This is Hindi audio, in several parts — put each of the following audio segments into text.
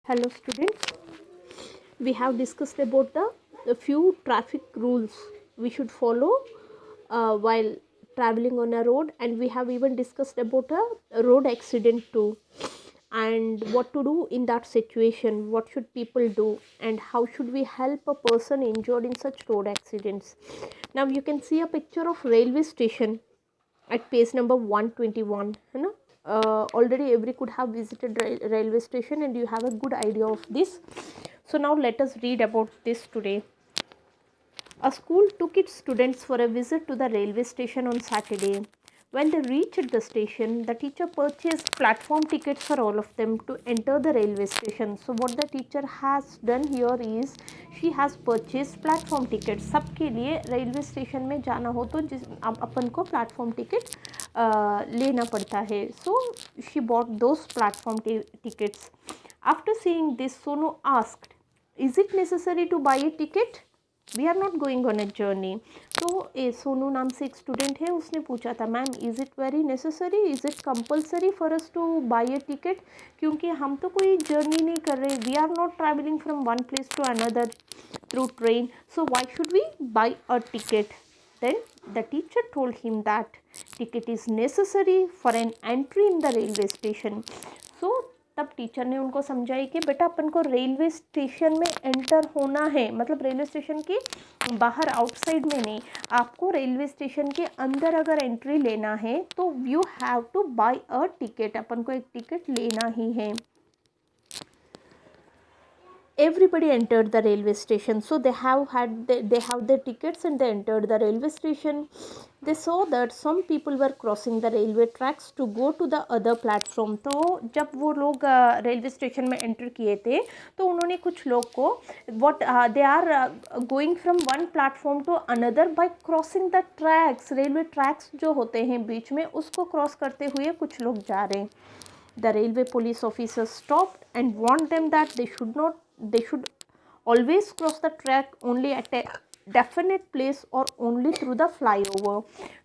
Hello students, we have discussed about the few traffic rules we should follow while traveling on a road, and we have even discussed about a road accident too, and what to do in that situation, what should people do, and how should we help a person injured in such road accidents. Now you can see a picture of railway station at page number 121, you know. Already every could have visited railway station and you have a good idea of this. So now let us read about this today. A school took its students for a visit to the railway station on Saturday. When they reached the station, the teacher purchased platform tickets for all of them to enter the railway station. So what the teacher has done here is she has purchased platform tickets. सबके लिए रेलवे स्टेशन में जाना हो तो जिस अपन को प्लेटफॉर्म टिकट लेना पड़ता है. So she bought those platform tickets. After seeing this, Sonu asked, "Is it necessary to buy a ticket? We are not going on a journey." तो सोनू नाम से एक स्टूडेंट है, उसने पूछा था, ma'am is it very necessary, is it compulsory for us to buy a ticket, क्योंकि हम तो कोई जर्नी नहीं कर रहे, we are not travelling from one place to another through train, so why should we buy a ticket. Then the teacher told him that ticket is necessary for an entry in the railway station. So तब टीचर ने उनको समझाई कि बेटा अपन को रेलवे स्टेशन में एंटर होना है, मतलब रेलवे स्टेशन के बाहर आउटसाइड में नहीं, आपको रेलवे स्टेशन के अंदर अगर एंट्री लेना है तो you have to buy a ticket, अपन को एक टिकट लेना ही है. Everybody entered the railway station, so they have their tickets and they entered the railway station. They saw that some people were crossing the railway tracks to go to the other platform. तो जब वो लोग रेलवे स्टेशन में एंटर किए थे तो उन्होंने कुछ लोग को they are going from one platform to another by crossing the tracks. Railway tracks जो होते हैं बीच में, उसको क्रॉस करते हुए कुछ लोग जा रहे हैं. The railway police officer stopped and warned them that they should always cross the track only at a definite place or only through the flyover.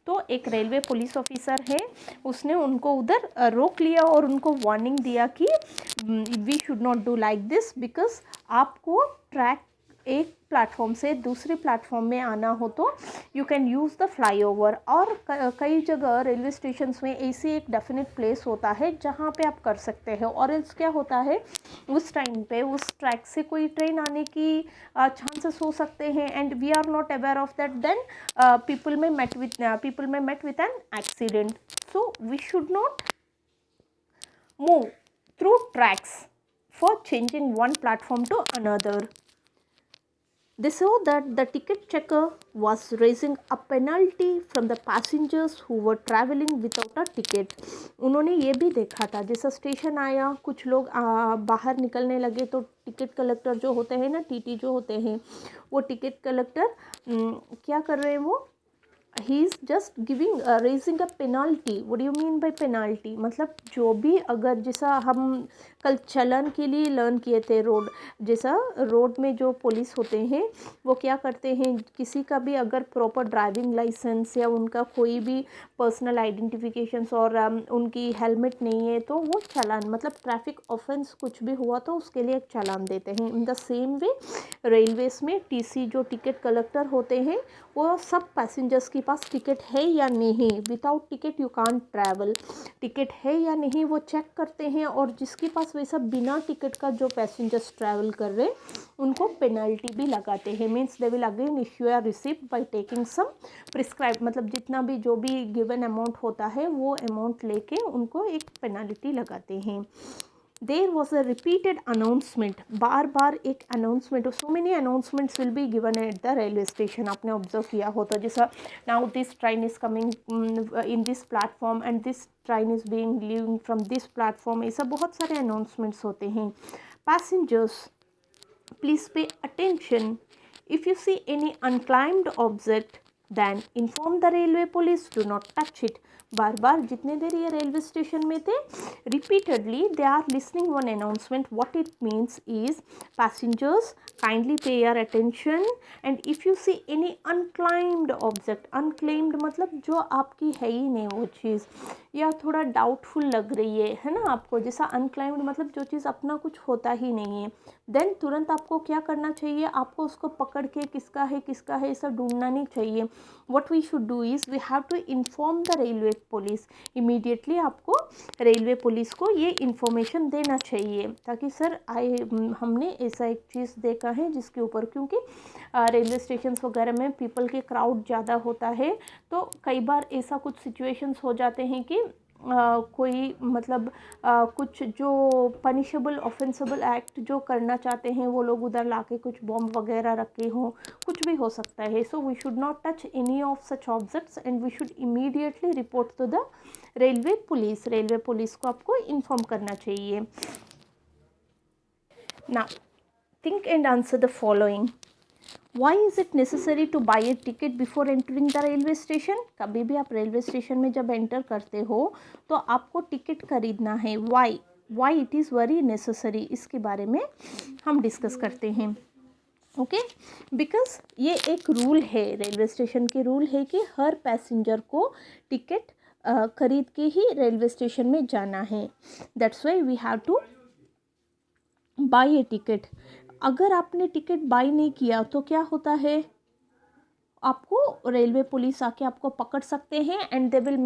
तो एक रेलवे पुलिस ऑफिसर है, उसने उनको उधर रोक लिया और उनको वार्निंग दिया कि we should not do like this, because आपको ट्रैक एक प्लेटफॉर्म से दूसरे प्लेटफॉर्म में आना हो तो you can use the flyover. और कई जगह रेलवे स्टेशन में ऐसी एक डेफिनेट प्लेस होता है जहाँ पे आप कर सकते हैं, और इस क्या होता है उस टाइम पे उस ट्रैक से कोई ट्रेन आने की चांसेस हो सकते हैं, and we are not aware of that. Then people may met with an accident. So we should not move through tracks for changing one platform to another. They saw that the ticket checker was raising a penalty from the passengers who were traveling without a ticket. उन्होंने ये भी देखा था, जैसा स्टेशन आया कुछ लोग बाहर निकलने लगे तो टिकट कलेक्टर जो होते हैं ना, टीटी जो होते हैं, वो टिकट कलेक्टर क्या कर रहे हैं, वो he is just giving raising a penalty. what do you mean by penalty? मतलब जो भी अगर जैसा हम कल चलन के लिए लर्न किए थे, रोड जैसा रोड में जो पुलिस होते हैं वो क्या करते हैं, किसी का भी अगर प्रॉपर ड्राइविंग लाइसेंस या उनका कोई भी पर्सनल आइडेंटिफिकेशंस और उनकी हेलमेट नहीं है तो वो चालान, मतलब ट्रैफिक ऑफेंस कुछ भी हुआ तो उसके लिए एक चालान देते हैं. इन द सेम वे रेलवेज में टीसी जो टिकट कलेक्टर होते हैं वो सब पैसेंजर्स के पास टिकट है या नहीं, without ticket you can't travel, ticket है या नहीं वो चेक करते हैं, और जिसके पास वैसा बिना टिकट का जो पैसेंजर्स ट्रैवल कर रहे उनको पेनल्टी भी लगाते हैं. Means they will again issue a receipt by taking some prescribe, मतलब जितना भी जो भी गिवन अमाउंट होता है वो अमाउंट लेके उनको एक पेनल्टी लगाते हैं. There was a repeated announcement, बार बार एक announcement, so many announcements will be given at the railway station. आपने ऑब्जर्व किया हो तो, जैसा now this train is coming in this platform and this train is being leaving from this platform, ऐसा बहुत सारे announcements होते हैं. Passengers, please pay attention. If you see any unclimbed object, then inform the railway police, do not touch it. बार बार जितने देर ये रेलवे स्टेशन में थे, repeatedly they are listening one announcement. What it means is passengers kindly pay your attention and if you see any unclaimed object, unclaimed मतलब जो आपकी है ही नहीं वो चीज़, या थोड़ा डाउटफुल लग रही है ना आपको, जैसा अनक्लाइम्ड मतलब जो चीज़ अपना कुछ होता ही नहीं है, देन तुरंत आपको क्या करना चाहिए, आपको उसको पकड़ के किसका है ऐसा ढूंढना नहीं चाहिए. What we should do is we have to inform the railway police. Immediately आपको रेलवे पुलिस को ये इन्फॉर्मेशन देना चाहिए, ताकि सर हमने ऐसा एक चीज़ देखा है जिसके ऊपर, क्योंकि रेलवे स्टेशन वगैरह में पीपल के क्राउड ज़्यादा होता है, तो कई बार ऐसा कुछ सिचुएशंस हो जाते हैं कि कोई मतलब कुछ जो पनिशेबल ऑफेंसेबल एक्ट जो करना चाहते हैं वो लोग उधर लाके कुछ बॉम्ब वगैरह रखे हों, कुछ भी हो सकता है. So we should not touch any of such objects and we should immediately report to the railway police. Railway police को आपको इन्फॉर्म करना चाहिए. Now think and answer the following. Why is it necessary to buy a ticket before entering the railway station? कभी भी आप रेलवे स्टेशन में जब एंटर करते हो तो आपको टिकट खरीदना है. Why it is very necessary, इसके बारे में हम डिस्कस करते हैं. ओके, बिकॉज ये एक रूल है, रेलवे स्टेशन के रूल है कि हर पैसेंजर को टिकट खरीद के ही रेलवे स्टेशन में जाना है. That's why we have to buy a ticket. अगर आपने टिकट बाई नहीं किया तो क्या होता है, आपको रेलवे पुलिस आके आपको पकड़ सकते हैं and they will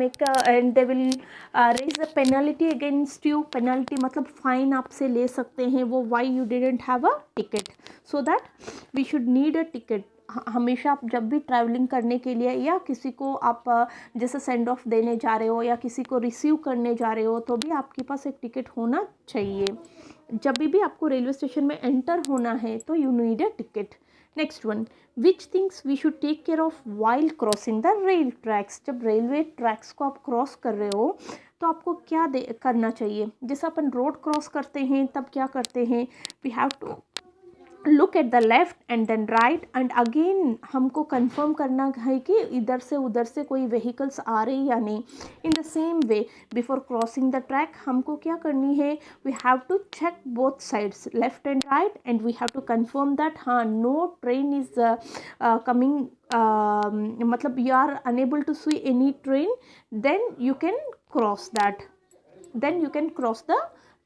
raise a penalty against you. Penalty मतलब फाइन आपसे ले सकते हैं वो, why you didn't have a ticket. So that we should need a ticket. हमेशा आप जब भी ट्रैवलिंग करने के लिए या किसी को आप जैसे सेंड ऑफ देने जा रहे हो या किसी को रिसीव करने जा रहे हो तो भी आपके पास एक टिकट होना चाहिए. जब भी आपको रेलवे स्टेशन में एंटर होना है तो you need a ticket. Next one, which things we should take care of while crossing the rail tracks. जब रेलवे ट्रैक्स को आप क्रॉस कर रहे हो तो आपको क्या करना चाहिए. जैसे अपन रोड क्रॉस करते हैं तब क्या करते हैं, we have to look at the left and then right and again हमको कंफर्म करना है कि इधर से उधर से कोई व्हीकल्स आ रहे या नहीं. In the same way before crossing the track हमको क्या करनी है, we have to check both sides left and right and we have to confirm that हाँ नो ट्रेन इज कमिंग, मतलब you are unable to see any train, then you can cross that, then you can cross the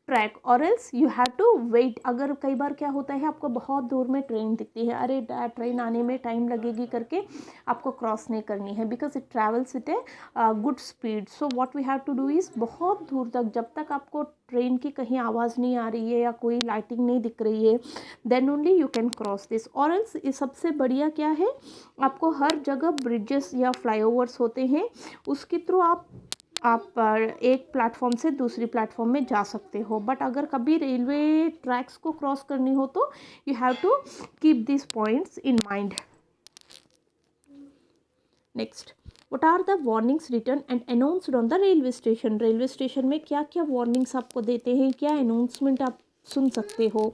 track और else you have to wait. अगर कई बार क्या होता है आपको बहुत दूर में ट्रेन दिखती है, अरे ट्रेन आने में टाइम लगेगी करके आपको क्रॉस नहीं करनी है, because it travels with a good speed. So what we have to do is बहुत दूर तक जब तक आपको ट्रेन की कहीं आवाज़ नहीं आ रही है या कोई लाइटिंग नहीं दिख रही है, then only you can cross this. और एल्स ये सबसे बढ़िया क्या है, आपको हर जगह ब्रिजेस या फ्लाईओवर्स होते हैं, उसके थ्रू आप एक प्लेटफॉर्म से दूसरी प्लेटफॉर्म में जा सकते हो. बट अगर कभी रेलवे ट्रैक्स को क्रॉस करनी हो तो you have to keep this points in mind. Next, what are the warnings written and announced on the railway station. Railway station में क्या क्या वार्निंग्स आपको देते हैं, क्या अनाउंसमेंट आप सुन सकते हो.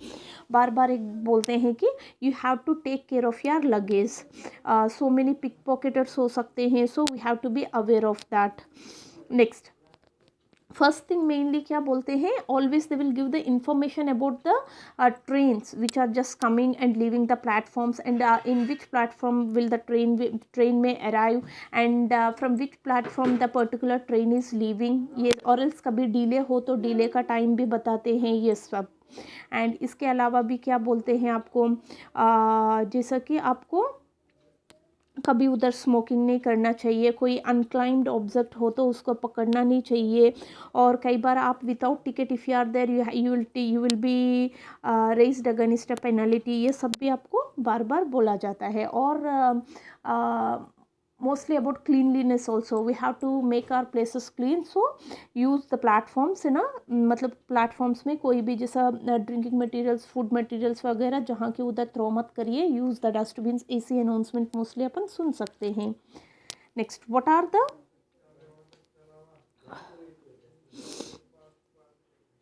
बार बार एक बोलते हैं कि you have to take care of your luggage, so many pick pocketers हो सकते हैं, so we have to be aware of that. Next, first thing mainly क्या बोलते हैं, always they will give the information about the trains which are just coming and leaving the platforms and in which platform will the train may arrive and from which platform the particular train is leaving. ये और एल्स कभी डिले हो तो डिले का टाइम भी बताते हैं ये सब. एंड इसके अलावा भी क्या बोलते हैं आपको, जैसा कि आपको कभी उधर स्मोकिंग नहीं करना चाहिए, कोई अनक्लाइम्ड ऑब्जेक्ट हो तो उसको पकड़ना नहीं चाहिए, और कई बार आप without ticket if you are there you will be raised against a penalty. ये सब भी आपको बार बार बोला जाता है. और mostly about cleanliness also, we have to make our places clean, so use the platforms है ना, मतलब प्लेटफॉर्म्स में कोई भी जैसा ड्रिंकिंग मटेरियल्स फूड मटेरियल्स वगैरह जहाँ के उधर थ्रो मत करिए, यूज़ द डस्टबिन्स. ऐसी अनाउंसमेंट मोस्टली अपन सुन सकते हैं. Next, what are the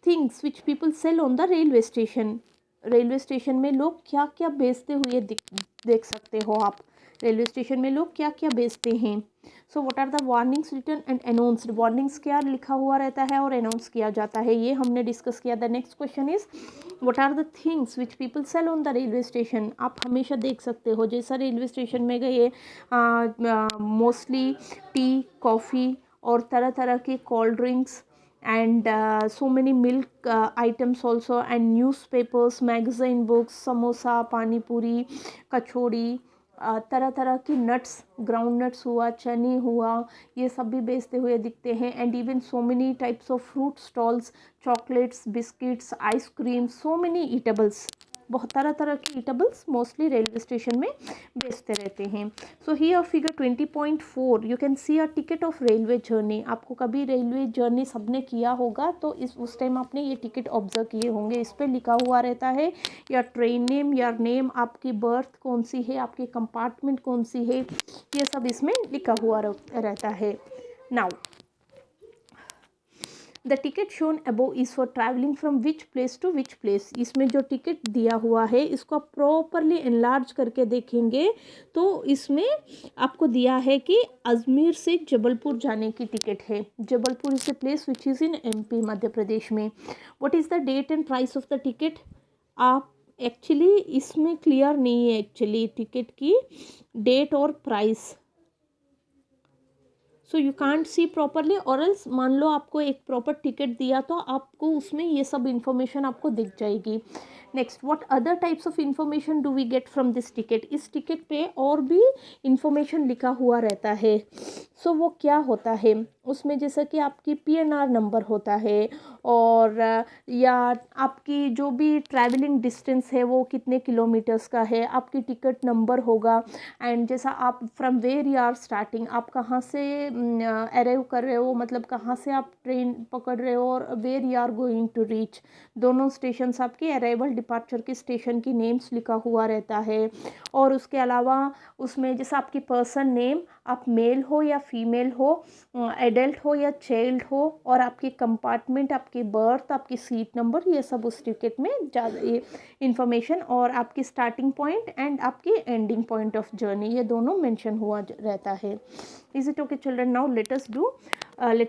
things which people sell on the railway station. Railway station में लोग क्या क्या बेचते हुए देख सकते हो आप. रेलवे स्टेशन में लोग क्या क्या बेचते हैं. So what are the warnings written and announced. Warnings क्या लिखा हुआ रहता है और अनाउंस किया जाता है, ये हमने डिस्कस किया. The next question is what are the things which people sell on the railway station. आप हमेशा देख सकते हो जैसा रेलवे स्टेशन में गए मोस्टली टी, कॉफ़ी और तरह तरह के cold drinks and so many milk items also, and newspapers, magazine books, samosa, pani puri, कचौड़ी, तरह तरह की नट्स, ग्राउंड नट्स हुआ, चने हुआ, ये सब भी बेचते हुए दिखते हैं. And even so many types of fruit stalls, chocolates, biscuits, ice cream, so many eatables, बहुत तरह तरह की ईटेबल्स मोस्टली रेलवे स्टेशन में बेचते रहते हैं. So here figure 20.4 you can see a ticket of railway journey. आपको कभी रेलवे जर्नी सबने किया होगा तो उस टाइम आपने ये टिकट ऑब्जर्व किए होंगे. इस पर लिखा हुआ रहता है या ट्रेन नेम, या नेम, आपकी बर्थ कौन सी है, आपकी कंपार्टमेंट कौन सी है, ये सब इसमें लिखा हुआ रहता है. Now the ticket shown above is for travelling from which place to which place. इसमें जो टिकट दिया हुआ है इसको आप प्रॉपरली एनलार्ज करके देखेंगे तो इसमें आपको दिया है कि अजमेर से जबलपुर जाने की टिकट है. Jabalpur is a place which is in MP, Madhya Pradesh में. What is the date and price of the ticket. आप एक्चुअली इसमें क्लियर नहीं है एक्चुअली टिकट की डेट और price, so you can't see properly. और एल्स मान लो आपको एक प्रॉपर टिकट दिया तो आपको उसमें ये सब इन्फॉर्मेशन आपको दिख जाएगी. Next, what other types of information do we get from this ticket. इस टिकट पे और भी इन्फॉर्मेशन लिखा हुआ रहता है. सो वो क्या होता है उसमें, जैसा कि आपकी पीएनआर नंबर होता है, और या आपकी जो भी ट्रैवलिंग डिस्टेंस है वो कितने किलोमीटर्स का है, आपकी टिकट नंबर होगा. एंड जैसा आप from where you are starting, आप कहाँ से अराइव कर रहे हो, मतलब कहाँ से आप ट्रेन पकड़ रहे हो, और where you are going to reach, दोनों स्टेशंस आपके अराइवल डिपार्चर के स्टेशन की नेम्स लिखा हुआ रहता है. और उसके अलावा उसमें जैसा आपकी पर्सन नेम, आप मेल हो या फीमेल हो, एडल्ट हो या चाइल्ड हो, और आपकी कंपार्टमेंट, आपकी बर्थ, आपकी सीट नंबर, ये सब उस टिकट में ज़्यादा इंफॉर्मेशन, और आपकी स्टार्टिंग पॉइंट एंड आपकी एंडिंग पॉइंट ऑफ जर्नी, ये दोनों मेंशन हुआ रहता है. Is it okay children. Now let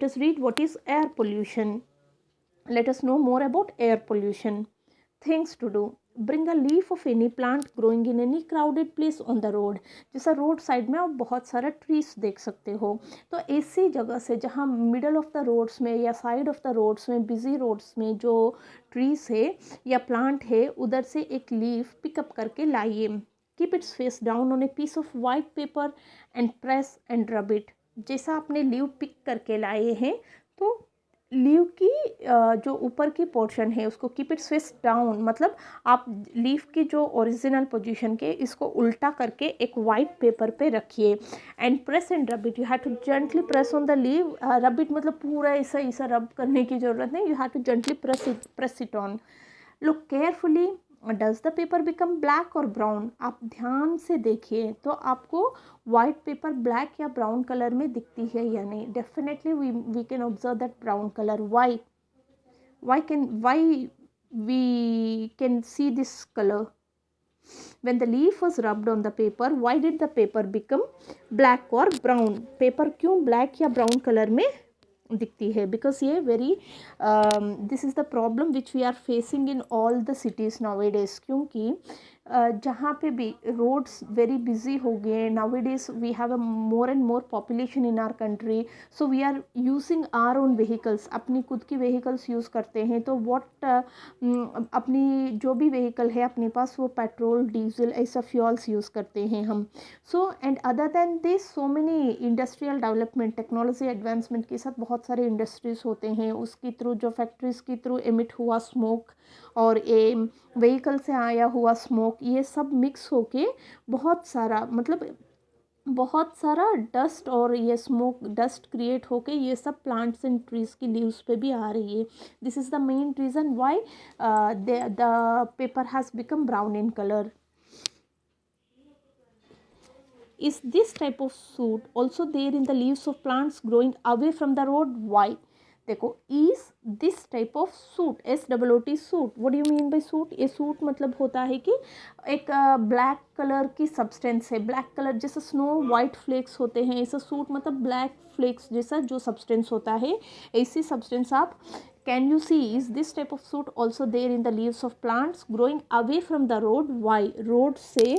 us read what is air pollution. Let us know more about air pollution. Things to do. Bring a leaf of any plant growing in any crowded place on the road. जैसा रोड साइड में आप बहुत सारा ट्रीज देख सकते हो, तो ऐसी जगह से जहाँ मिडल ऑफ द रोड्स में या साइड ऑफ द रोड्स में, बिजी रोड्स में जो ट्रीज है या प्लांट है, उधर से एक लीफ पिकअप करके लाइए. Keep its face down on a piece of white paper and press and rub it. जैसा आपने लीव पिक करके लाए हैं तो लीव की जो ऊपर की पोर्शन है उसको कीप इट फेस डाउन, मतलब आप लीफ की जो ओरिजिनल पोजीशन के इसको उल्टा करके एक वाइट पेपर पे रखिए. And press and rub it. You have to gently press on the leave. Rub it मतलब पूरा ऐसा ऐसा रब करने की ज़रूरत नहीं. You have to gently press it on. Look carefully. Does the paper become black और ब्राउन. आप ध्यान से देखिए तो आपको वाइट पेपर ब्लैक या ब्राउन कलर में दिखती है या नहीं. Definitely we can observe that brown colour. why we can see this color. When the leaf was rubbed on the paper, why did the paper become black or brown. Paper क्यों ब्लैक या ब्राउन कलर में दिखती है, बिकॉज ये very this is the problem which we are facing in all the cities nowadays. क्योंकि जहाँ पे भी रोड्स वेरी बिजी हो गए nowadays, we have a more and more population in our country, so we are using our own vehicles. अपनी खुद की व्हीकल्स यूज़ करते हैं. तो अपनी जो भी व्हीकल है अपने पास वो पेट्रोल, डीजल, ऐसा फ्यूल्स यूज़ करते हैं हम. So and other than this so many industrial development, technology advancement के साथ बहुत सारे इंडस्ट्रीज़ होते हैं, उसके थ्रू जो फैक्ट्रीज़ के थ्रू एमिट हुआ स्मोक और ये व्हीकल से आया हुआ स्मोक, ये सब मिक्स होके बहुत सारा डस्ट और ये स्मोक डस्ट क्रिएट होके ये सब प्लांट्स एंड ट्रीज़ की लीव्स पे भी आ रही है. This is the main reason why the paper has become brown in colour. Is this type of soot also there in the leaves of plants growing away from the road? Why? देखो, is this type of suit, SOOT suit, what do you mean by suit? ये सूट मतलब होता है कि एक ब्लैक कलर की सब्सटेंस है, ब्लैक कलर जैसे स्नो वाइट फ्लेक्स होते हैं, ऐसा सूट मतलब ब्लैक फ्लेक्स जैसा जो सब्सटेंस होता है, ऐसी सब्सटेंस आप can you see is this type of soot also there in the leaves of plants growing away from the road. Why? Road से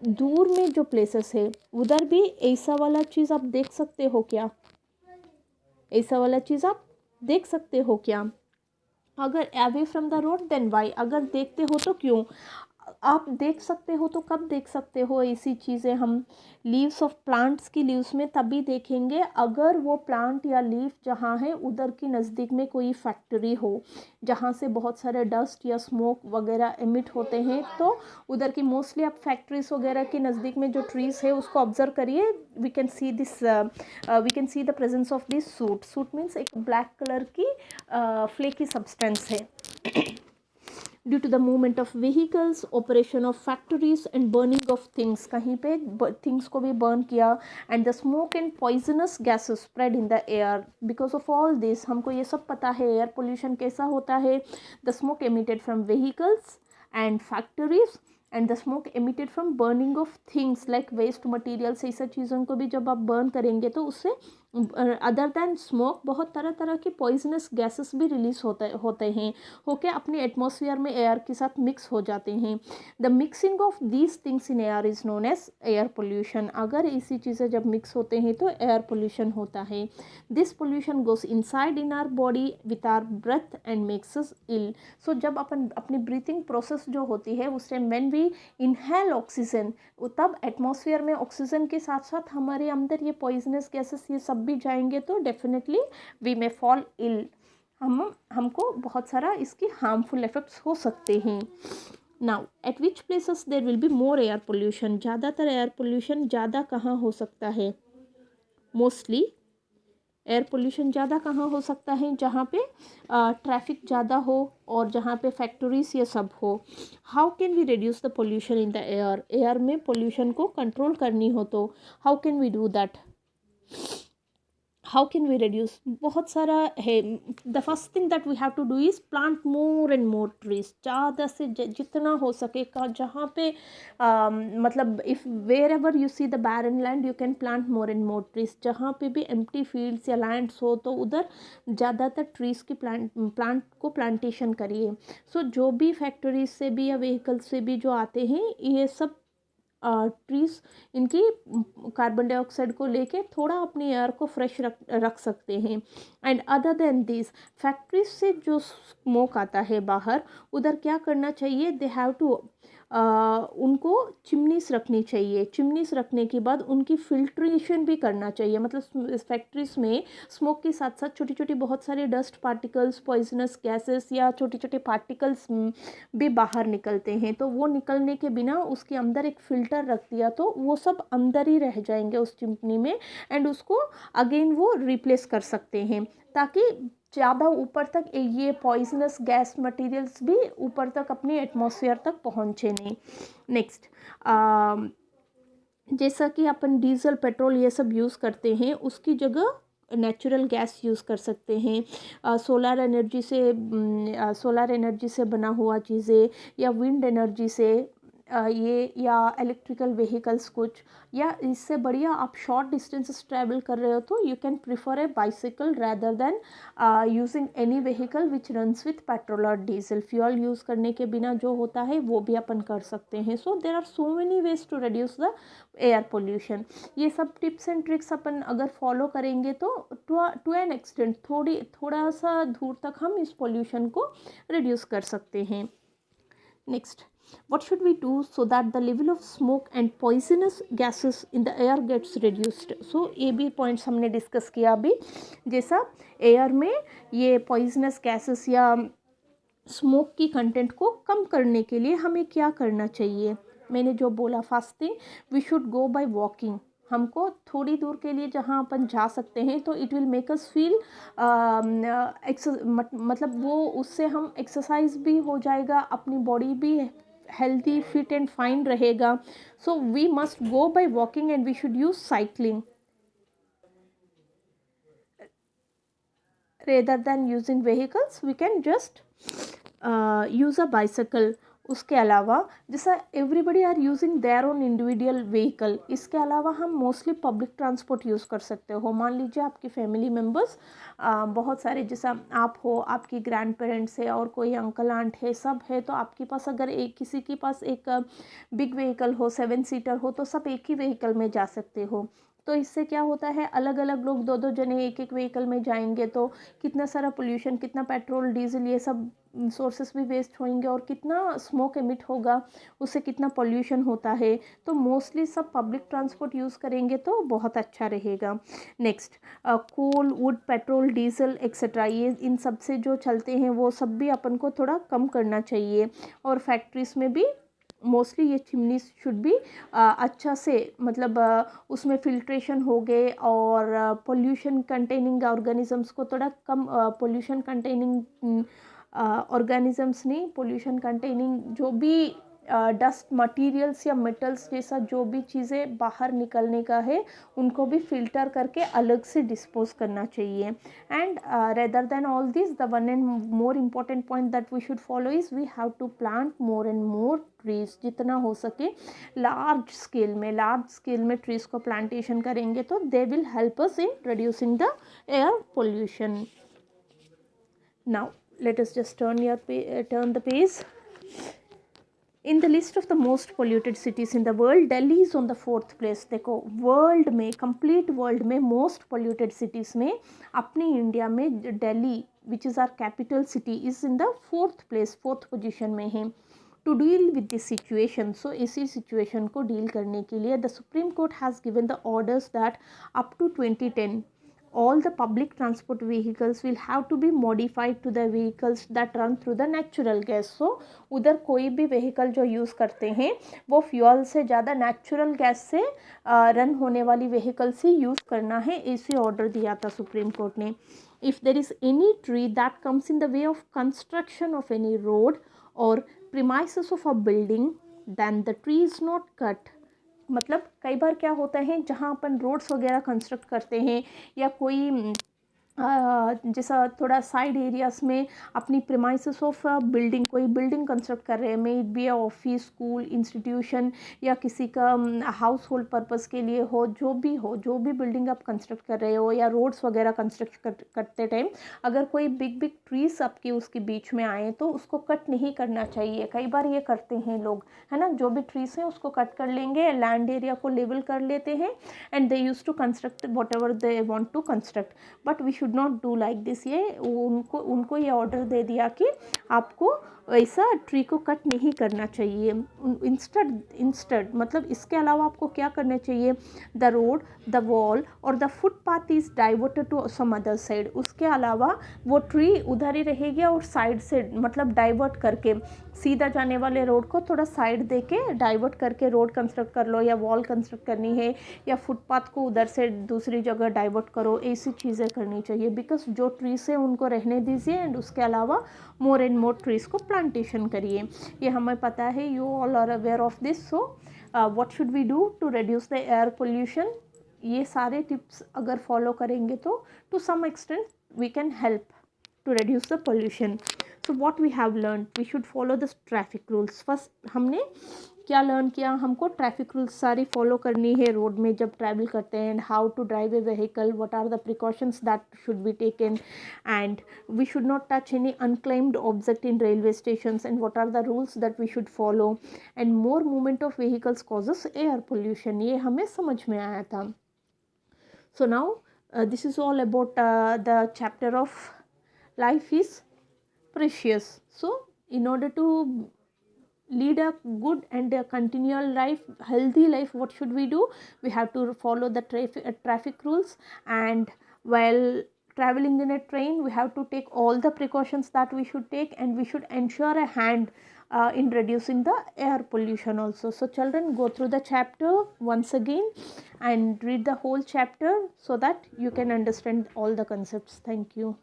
दूर में जो प्लेसेस है उधर भी ऐसा वाला चीज़ आप देख सकते हो क्या? ऐसा वाला चीज़ आप देख सकते हो क्या? अगर away from the road then why? अगर देखते हो तो क्यों? आप देख सकते हो तो कब देख सकते हो ऐसी चीज़ें? हम लीव्स ऑफ प्लांट्स की लीव्स में तभी देखेंगे अगर वो प्लांट या लीफ जहाँ है उधर की नज़दीक में कोई फैक्ट्री हो जहाँ से बहुत सारे डस्ट या स्मोक वगैरह एमिट होते हैं। तो उधर की मोस्टली आप फैक्ट्रीज वगैरह के नज़दीक में जो ट्रीज़ है उसको ऑब्जर्व करिए, we can see this, we can see the presence of this soot. Soot means एक ब्लैक कलर की फ्लेकी सब्सटेंस है। Due to the movement of vehicles, operation of factories and burning of things, कहीं पे थिंग्स को भी बर्न किया, and the smoke and poisonous gases spread in the air. Because of all this हमको ये सब पता है एयर पोल्यूशन कैसा होता है। The smoke emitted from vehicles and factories and the smoke emitted from burning of things like waste materials, ऐसा चीज़ों को भी जब आप बर्न करेंगे तो उससे अदर दैन स्मोक बहुत तरह तरह के पॉइजनस गैसेस भी रिलीज होते हैं, होके अपने एटमॉस्फेयर में एयर के साथ मिक्स हो जाते हैं। The mixing of these things in air is known as air pollution. अगर ऐसी चीज़ें जब मिक्स होते हैं तो एयर पोल्यूशन होता है। This pollution goes inside in our body with our breath and makes us ill. So जब अपन अपनी ब्रीथिंग प्रोसेस जो होती है उस time when we inhale oxygen, तब एटमॉस्फेयर में ऑक्सीजन के साथ साथ हमारे अंदर ये पॉइजनस गैसेस ये सब भी जाएंगे तो definitely we may fall ill. हमको बहुत सारा इसकी हार्मफुल इफेक्ट्स हो सकते हैं। Now at which places there will be more air pollution? ज़्यादातर एयर पोल्यूशन ज़्यादा कहाँ हो सकता है? मोस्टली एयर पोल्यूशन ज़्यादा कहाँ हो सकता है? जहाँ पे ट्रैफिक ज़्यादा हो और जहाँ पे फैक्ट्रीज ये सब हो। How can we reduce the pollution in the air? Air में पोल्यूशन को कंट्रोल करनी हो तो how can we do that? How can we reduce? बहुत सारा है। The first thing that we have to do is plant more and more trees. ज़्यादा से जितना हो सके का जहाँ पे मतलब if wherever you see the barren land you can plant more and more trees. जहाँ पे भी एम्प्टी फील्ड्स या लैंड्स हो तो उधर ज़्यादातर ट्रीज़ की प्लांट को प्लांटेशन करिए। सो जो भी फैक्ट्रीज से भी या व्हीकल्स से भी जो आते हैं ये सब ट्रीज इनकी कार्बन डाइऑक्साइड को लेके थोड़ा अपने एयर को फ्रेश रख सकते हैं। And other than this factories से जो स्मोक आता है बाहर उधर क्या करना चाहिए? दे हैव टू उनको चिमनीस रखनी चाहिए। चिमनीस रखने के बाद उनकी फिल्ट्रेशन भी करना चाहिए। मतलब फैक्ट्रीज में स्मोक के साथ साथ छोटी छोटी बहुत सारे डस्ट पार्टिकल्स, पॉइजनस गैसेस या छोटे छोटे पार्टिकल्स भी बाहर निकलते हैं। तो वो निकलने के बिना उसके अंदर एक फ़िल्टर रख दिया तो वो सब अंदर ही रह जाएंगे उस चिमनी में, एंड उसको अगेन वो रिप्लेस कर सकते हैं ताकि ज़्यादा ऊपर तक ये पॉइजनस गैस मटेरियल्स भी ऊपर तक अपने एटमॉस्फेयर तक पहुँचे नहीं। नेक्स्ट, जैसा कि अपन डीजल पेट्रोल ये सब यूज़ करते हैं उसकी जगह नेचुरल गैस यूज़ कर सकते हैं। सोलर एनर्जी से बना हुआ चीज़ें या विंड एनर्जी से ये या इलेक्ट्रिकल व्हीकल्स कुछ, या इससे बढ़िया आप शॉर्ट डिस्टेंसेस ट्रैवल कर रहे हो तो you can prefer A bicycle rather than using any vehicle which runs with petrol और डीजल। फ्यूल यूज़ करने के बिना जो होता है वो भी अपन कर सकते हैं। So there are so many ways to reduce the air pollution. ये सब टिप्स एंड ट्रिक्स अपन अगर फॉलो करेंगे तो टू एन एक्सटेंट थोड़ा सा दूर तक हम इस पोल्यूशन को रिड्यूस कर सकते हैं। Next, what should we do so that the level of smoke and poisonous gases in the air gets reduced? So ये भी पॉइंट्स हमने डिस्कस किया अभी, जैसा एयर में ये पॉइजनस गैसेस या स्मोक की कंटेंट को कम करने के लिए हमें क्या करना चाहिए। मैंने जो बोला, first thing we should go by walking. हमको थोड़ी दूर के लिए जहाँ अपन जा सकते हैं तो it will make us feel मतलब वो उससे हम एक्सरसाइज भी हो जाएगा, अपनी बॉडी भी हेल्थी फिट एंड फाइन रहेगा। So we must go by walking and we should use cycling. rather than using vehicles we can just use a bicycle. उसके अलावा जैसा everybody are using their own individual vehicle, इसके अलावा हम मोस्टली पब्लिक ट्रांसपोर्ट यूज़ कर सकते हो. मान लीजिए आपकी फैमिली मेम्बर्स बहुत सारे, जैसा आप हो, आपकी ग्रैंड पेरेंट्स है और कोई अंकल आंट है, सब है, तो आपके पास अगर एक किसी के पास एक बिग व्हीकल हो, 7 सीटर हो, तो सब एक ही व्हीकल में जा सकते हो. तो इससे क्या होता है, अलग अलग लोग दो दो जने एक एक व्हीकल में जाएंगे तो कितना सारा पोल्यूशन, कितना पेट्रोल डीजल ये सब सोर्सेस भी वेस्ट होंगे और कितना स्मोक एमिट होगा, उससे कितना पोल्यूशन होता है. तो मोस्टली सब पब्लिक ट्रांसपोर्ट यूज़ करेंगे तो बहुत अच्छा रहेगा. Next, coal, wood, petrol, diesel etcetera, ये इन सब से जो चलते हैं वो सब भी अपन को थोड़ा कम करना चाहिए. और फैक्ट्रीज में भी मोस्टली ये चिमनी शुड भी अच्छा से, मतलब उसमें फिल्ट्रेशन हो गए और पोल्यूशन कंटेनिंग ऑर्गेनिजम्स को थोड़ा कम, पोल्यूशन कंटेनिंग ऑर्गेनिजम्स नहीं, पोल्यूशन कंटेनिंग जो भी डस्ट मटेरियल्स या मेटल्स जैसा जो भी चीज़ें बाहर निकलने का है उनको भी फिल्टर करके अलग से डिस्पोज करना चाहिए. And rather than all this, the one and more important point that we should follow is we have to plant more and more trees. जितना हो सके लार्ज स्केल में ट्रीज को प्लांटेशन करेंगे तो they will help us in reducing the air pollution. Now let us just turn the page. In the list of the most polluted cities in the world, Delhi is on the 4th place. देखो वर्ल्ड में, कंप्लीट वर्ल्ड में मोस्ट पोल्यूटेड सिटीज़ में अपने इंडिया में Delhi, which is our capital city, is in the 4th place, 4th position में है. To deal with this situation, so इसी सिचुएशन को डील करने के लिए the Supreme Court has given the orders that up to 2010 all the public transport vehicles will have to be modified to the vehicles that run through the natural gas. So उधर कोई भी vehicle जो यूज़ करते हैं वो फ्यूल से ज़्यादा नेचुरल गैस से रन होने वाली व्हीकल्स ही यूज़ करना है, ऐसे ऑर्डर दिया था सुप्रीम कोर्ट ने. If there is any tree that comes in the way of construction of any road और premises of a building then the tree is not cut. मतलब कई बार क्या होता है, जहाँ अपन रोड्स वगैरह कंस्ट्रक्ट करते हैं या कोई जैसा थोड़ा साइड एरियाज़ में अपनी प्रीमाइसेस ऑफ बिल्डिंग, कोई बिल्डिंग कंस्ट्रक्ट कर रहे हैं, may it be office, school, institution या किसी का हाउस होल्ड पर्पज़ के लिए हो, जो भी बिल्डिंग आप कंस्ट्रक्ट कर रहे हो या रोड्स वगैरह कंस्ट्रक्ट करते टाइम अगर कोई बिग ट्रीज आपकी उसके बीच में आए तो उसको कट नहीं करना चाहिए. कई बार ये करते हैं लोग, है ना, जो भी ट्रीज हैं उसको कट कर लेंगे, लैंड एरिया को लेवल कर लेते हैं and they use to construct whatever they want to construct. But we should not do like this. ये उनको ये ऑर्डर दे दिया कि आपको ऐसा ट्री को कट नहीं करना चाहिए. इंस्टेड मतलब इसके अलावा आपको क्या करना चाहिए, द रोड, द वॉल और the footpath is diverted to some other side. उसके अलावा वो ट्री उधर ही रहेगी और साइड से मतलब डाइवर्ट करके, सीधा जाने वाले रोड को थोड़ा साइड दे के डाइवर्ट करके रोड कंस्ट्रक्ट कर लो, या वॉल कंस्ट्रक्ट करनी है या फुटपाथ को उधर से दूसरी जगह डाइवर्ट करो, ऐसी चीज़ें करनी चाहिए. बिकॉज जो ट्रीज है उनको रहने दीजिए एंड उसके अलावा मोर एंड मोर ट्रीज को प्लांटेशन करिए. ये हमें पता है, you all are aware of this. So what should we do to reduce the air pollution. ये सारे टिप्स अगर फॉलो करेंगे तो to some extent we can help to reduce the pollution. So what we have learned, we should follow the traffic rules. First हमने क्या लर्न किया, हमको ट्रैफिक रूल्स सारी फॉलो करनी है रोड में जब ट्रैवल करते हैं. And how to drive a vehicle, what are the precautions that should be taken, and we should not touch any unclaimed object in railway stations, and what are the rules that we should follow. And more movement of vehicles causes air pollution, ये हमें समझ में आया था. So now this is all about the chapter of life is precious. So in order to lead a good and a continual life, healthy life, what should we do? We have to follow the traffic rules, and while traveling in a train we have to take all the precautions that we should take, and we should ensure a hand in reducing the air pollution also. So children, go through the chapter once again and read the whole chapter so that you can understand all the concepts. Thank you.